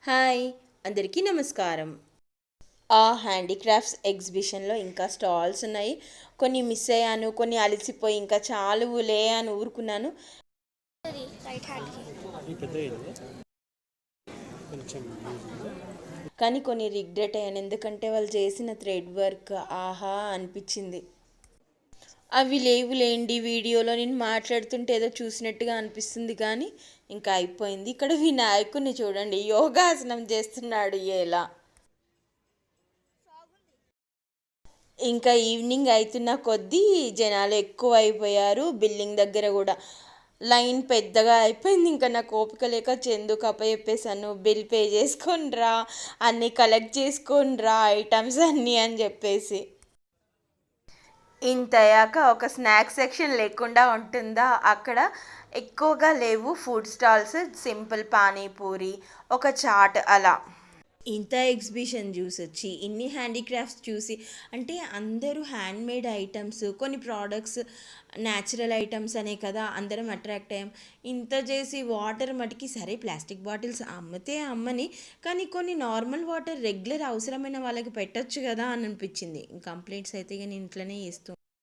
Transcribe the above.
Hi అందరికీ నమస్కారం. Handicrafts ఎగ్జిబిషన్లో ఇంకా స్టాల్స్ ఉన్నాయి. కొన్ని మిస్ అయ్యాను, కొన్ని అలసిపోయి ఇంకా చాలులే అని ఊరుకున్నాను. కానీ కొన్ని రిగ్రెట్ అయ్యాను, ఎందుకంటే వాళ్ళు చేసిన థ్రెడ్ వర్క్ ఆహా అనిపించింది. అవి లేవులేండి, వీడియోలో నేను మాట్లాడుతుంటే ఏదో చూసినట్టుగా అనిపిస్తుంది కానీ ఇంకా అయిపోయింది. ఇక్కడ వినాయకుడిని చూడండి, యోగాసనం చేస్తున్నాడు ఎలా. ఇంకా ఈవినింగ్ అవుతున్న కొద్దీ జనాలు ఎక్కువ అయిపోయారు. బిల్డింగ్ దగ్గర కూడా లైన్ పెద్దగా అయిపోయింది. ఇంకా నాకు ఓపిక లేక చందుకు అప్పచెప్పేసాను, బిల్ పే చేసుకొని రా, అన్నీ కలెక్ట్ చేసుకొని రా ఐటమ్స్ అన్నీ అని చెప్పేసి. ఇంత అయ్యాక ఒక స్నాక్స్ సెక్షన్ లేకుండా ఉంటుందా అక్కడ? ఎక్కువగా లేవు ఫుడ్ స్టాల్స్, సింపుల్ పానీపూరి, ఒక చాట్ అలా. ఇంత ఎగ్జిబిషన్ చూసొచ్చి ఇన్ని హ్యాండీక్రాఫ్ట్స్ చూసి, అంటే అందరూ హ్యాండ్మేడ్ ఐటమ్స్, కొన్ని ప్రోడక్ట్స్ న్యాచురల్ ఐటమ్స్ అనే కదా అందరం అట్రాక్ట్ అయ్యాం. ఇంత చేసి వాటర్ మటుకి సరే ప్లాస్టిక్ బాటిల్స్ అమ్మితే అమ్మని, కానీ కొన్ని నార్మల్ వాటర్ రెగ్యులర్ అవసరమైన వాళ్ళకి పెట్టొచ్చు కదా అని అనిపించింది. కంప్లైంట్స్ అయితే నేను ఇంట్లోనే చేస్తూ